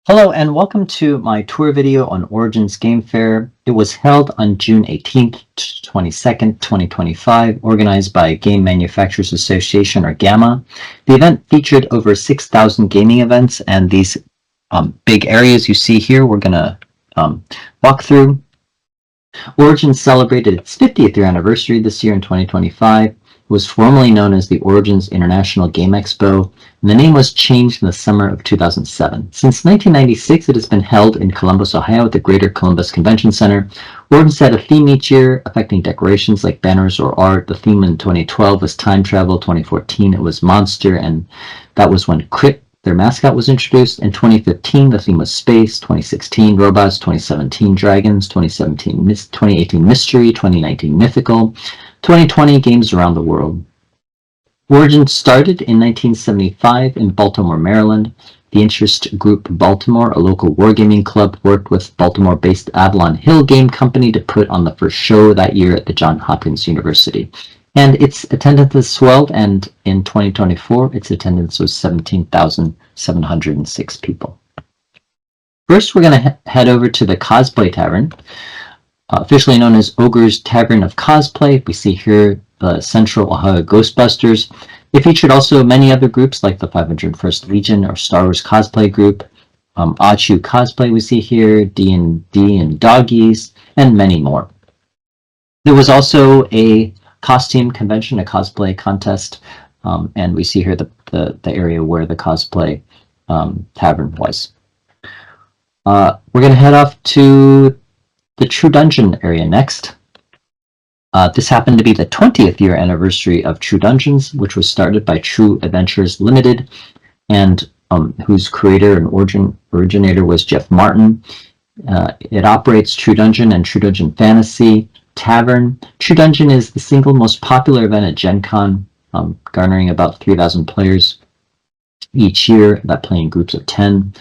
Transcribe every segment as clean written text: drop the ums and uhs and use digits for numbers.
Hello and welcome to my tour video on Origins Game Fair. It was held on June 18th to 22nd, 2025, organized by Game Manufacturers Association, or GAMA. The event featured over 6,000 gaming events, and these big areas you see here we're going to walk through. Origins celebrated its 50th year anniversary this year in 2025. It was formerly known as the Origins International Game Expo, and the name was changed in the summer of 2007. Since 1996, it has been held in Columbus, Ohio at the Greater Columbus Convention Center. Origins had a theme each year affecting decorations like banners or art. The theme in 2012 was time travel, 2014 it was monster, and that was when Crit, their mascot, was introduced. In 2015, the theme was space, 2016 robots, 2017 dragons, 2018 mystery, 2019 mythical, 2020 games around the world. Origins started in 1975 in Baltimore, Maryland. The Interest Group Baltimore, a local wargaming club, worked with Baltimore-based Avalon Hill Game Company to put on the first show that year at the Johns Hopkins University. And its attendance has swelled, and in 2024, its attendance was 17,706 people. First, we're going to head over to the Cosplay Tavern, officially known as Ogre's Tavern of Cosplay. We see here the Central Ohio Ghostbusters. It featured also many other groups like the 501st Legion or Star Wars Cosplay Group, Achu Cosplay we see here, D&D and Doggies, and many more. There was also a costume convention, a cosplay contest, and we see here the area where the cosplay tavern was. We're going to head off to the True Dungeon area next. This happened to be the 20th year anniversary of True Dungeons, which was started by True Adventures Limited, and whose creator and originator was Jeff Martin. It operates True Dungeon and True Dungeon Fantasy Tavern. True Dungeon is the single most popular event at Gen Con, garnering about 3,000 players each year that play in groups of 10.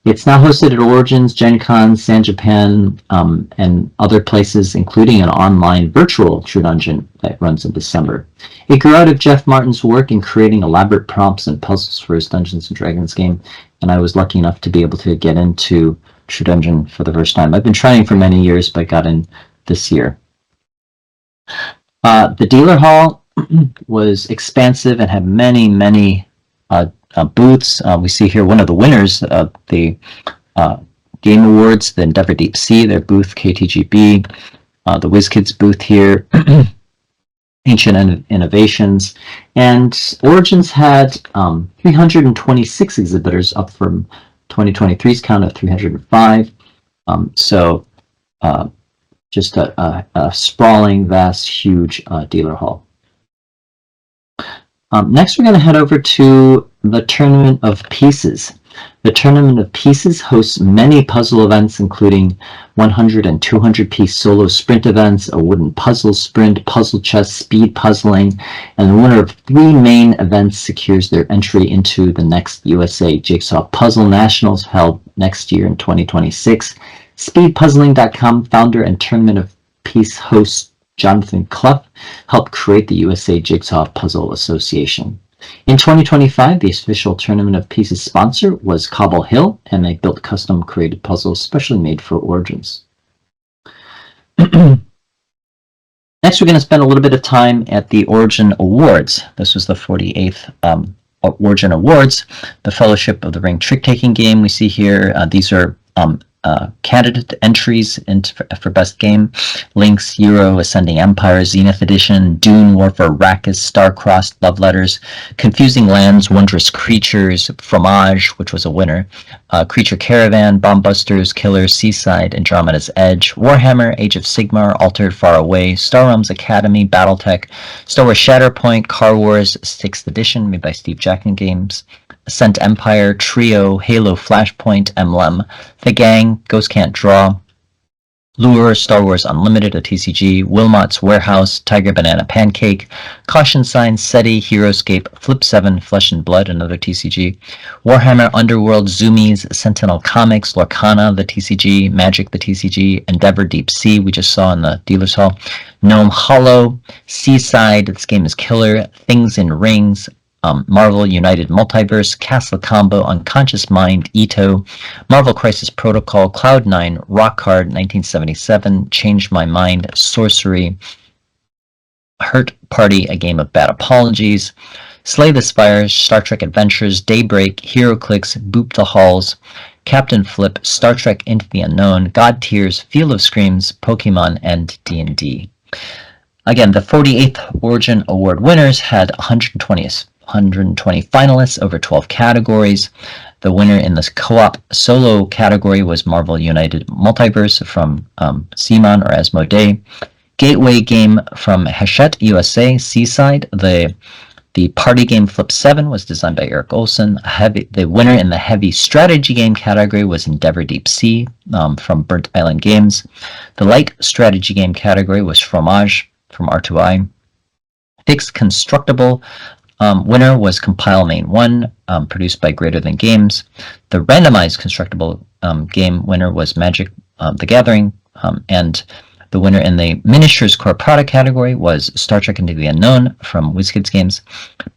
It's now hosted at Origins, Gen Con, San Japan, and other places, including an online virtual True Dungeon that runs in December. It grew out of Jeff Martin's work in creating elaborate prompts and puzzles for his Dungeons & Dragons game, and I was lucky enough to be able to get into True Dungeon for the first time. I've been trying for many years, but got in this year. The dealer hall was expansive and had many booths. We see here one of the winners of the Game Awards, the Endeavor Deep Sea, their booth KTGB, the WizKids booth here, Ancient Innovations, and Origins had 326 exhibitors, up from 2023's count of 305. Just a sprawling, vast, huge dealer hall. Next, we're going to head over to the Tournament of Pieces. The Tournament of Pieces hosts many puzzle events, including 100 and 200-piece solo sprint events, a wooden puzzle sprint, puzzle chess, speed puzzling, and the winner of 3 main events secures their entry into the next USA Jigsaw Puzzle Nationals, held next year in 2026. SpeedPuzzling.com founder and Tournament of Peace host Jonathan Clough helped create the USA Jigsaw Puzzle Association. In 2025, the official Tournament of Pieces sponsor was Cobble Hill, and they built custom-created puzzles specially made for Origins. Next, we're going to spend a little bit of time at the Origin Awards. This was the 48th Origin Awards, the Fellowship of the Ring trick-taking game we see here. These are candidate entries for Best Game: Lynx, Euro, Ascending Empire, Zenith Edition, Dune, Warfare, Arrakis, Star-Crossed, Love Letters, Confusing Lands, Wondrous Creatures, Fromage, which was a winner, Creature Caravan, Bombbusters, Killer, Seaside, Andromeda's Edge, Warhammer, Age of Sigmar, Altered Far Away, Star Realms Academy, Battletech, Star Wars Shatterpoint, Car Wars 6th Edition, made by Steve Jackson Games, Ascent Empire, Trio, Halo, Flashpoint, Emblem, The Gang, Ghost Can't Draw, Lure, Star Wars Unlimited, a TCG, Wilmot's Warehouse, Tiger Banana Pancake, Caution Sign, SETI, Heroescape, Flip 7, Flesh and Blood, another TCG, Warhammer Underworld, Zoomies, Sentinel Comics, Lorcana, the TCG, Magic, the TCG, Endeavor Deep Sea, we just saw in the dealer's hall, Gnome Hollow, Seaside, this game is killer, Things in Rings, Marvel United Multiverse, Castle Combo, Unconscious Mind, Ito, Marvel Crisis Protocol, Cloud9, Rock Hard, 1977, Change My Mind, Sorcery, Hurt Party, A Game of Bad Apologies, Slay the Spires, Star Trek Adventures, Daybreak, HeroClix, Boop the Halls, Captain Flip, Star Trek Into the Unknown, God Tears, Field of Screams, Pokemon, and D&D. Again, the 48th Origin Award winners had 120 finalists over 12 categories. The winner in this co-op solo category was Marvel United Multiverse from Simon or Asmodee. Gateway game from Hachette USA, Seaside. The party game Flip 7 was designed by Eric Olson. The winner in the heavy strategy game category was Endeavor Deep Sea from Burnt Island Games. The light strategy game category was Fromage from R2I. Fixed constructible winner was Compile Main 1, produced by Greater Than Games. The randomized constructible game winner was Magic the Gathering, and the winner in the Miniatures Core Product category was Star Trek Into the Unknown from WizKids Games.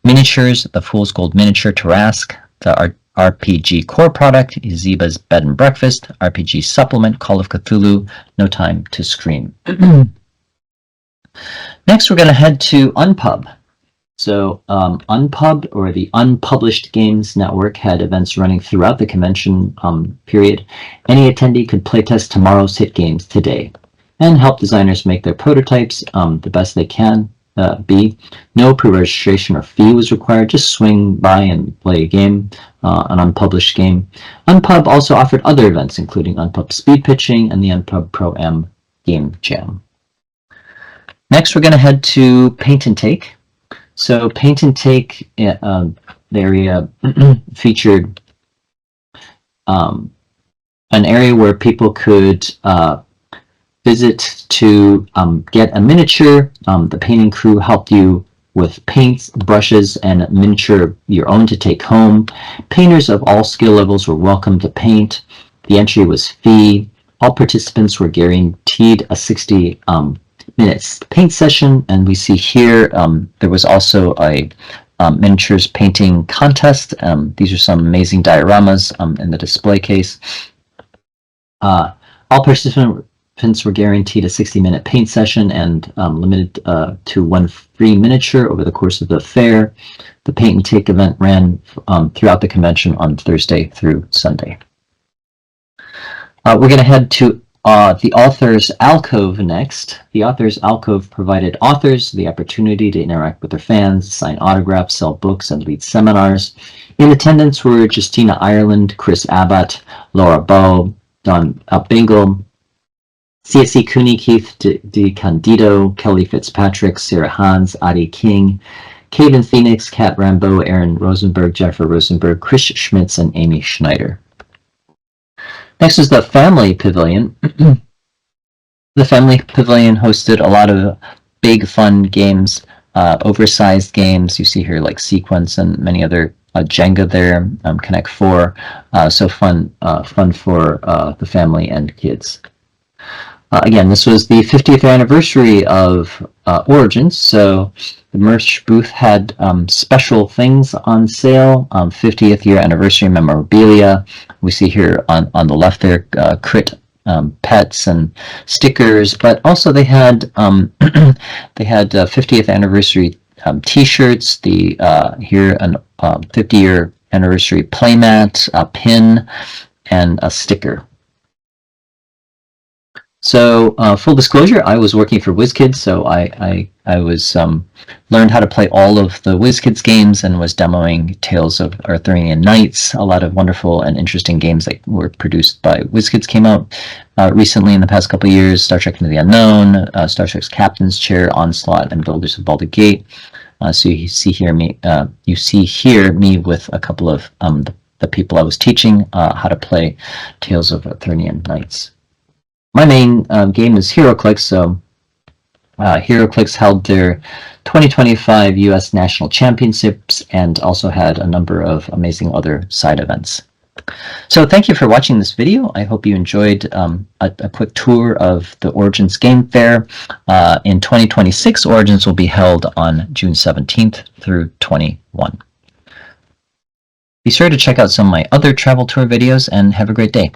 Miniatures, the Fool's Gold Miniature Tarask. The RPG Core Product, Ziba's Bed and Breakfast. RPG Supplement, Call of Cthulhu, No Time to Scream. Next, we're going to head to Unpub. So Unpub, or the Unpublished Games Network, had events running throughout the convention period. Any attendee could playtest tomorrow's hit games today and help designers make their prototypes the best they can be. No pre-registration or fee was required. Just swing by and play a game, an unpublished game. Unpub also offered other events, including Unpub Speed Pitching and the Unpub Pro-Am Game Jam. Next, we're going to head to Paint and Take. So Paint and Take, the area featured an area where people could visit to get a miniature. The painting crew helped you with paints, brushes, and miniature your own to take home. Painters of all skill levels were welcome to paint. The entry was free. All participants were guaranteed a 60 minutes paint session, and we see here there was also a miniatures painting contest. These are some amazing dioramas in the display case. All participants were guaranteed a 60-minute paint session and limited to one free miniature over the course of the fair. The Paint and Take event ran throughout the convention on Thursday through Sunday. We're going to head to the Authors Alcove next. The Authors Alcove provided authors the opportunity to interact with their fans, sign autographs, sell books, and lead seminars. In attendance were Justina Ireland, Chris Abbott, Laura Bowe, Don Bingle, CSE Cooney, Keith DeCandido, Kelly Fitzpatrick, Sarah Hans, Adi King, Caven Phoenix, Kat Rambo, Aaron Rosenberg, Jennifer Rosenberg, Chris Schmitz, and Amy Schneider. Next is the Family Pavilion. The Family Pavilion hosted a lot of big, fun games, oversized games. You see here like Sequence and many other Jenga there, Connect 4. So fun for the family and kids. Again, this was the 50th anniversary of Origins, so the merch booth had special things on sale, 50th year anniversary memorabilia. We see here on the left there, Crit pets and stickers, but also they had 50th anniversary T-shirts. Here an 50-year anniversary playmat, a pin, and a sticker. So full disclosure, I was working for WizKids, so I was learned how to play all of the WizKids games and was demoing Tales of Arthurian Knights. A lot of wonderful and interesting games that were produced by WizKids came out recently in the past couple of years. Star Trek Into the Unknown, Star Trek's Captain's Chair, Onslaught, and Builders of Baldur's Gate. So you see here me with a couple of the people I was teaching how to play Tales of Arthurian Knights. My main game is HeroClix, so HeroClix held their 2025 U.S. National Championships and also had a number of amazing other side events. So thank you for watching this video. I hope you enjoyed a quick tour of the Origins Game Fair. In 2026, Origins will be held on June 17th through 21. Be sure to check out some of my other travel tour videos and have a great day.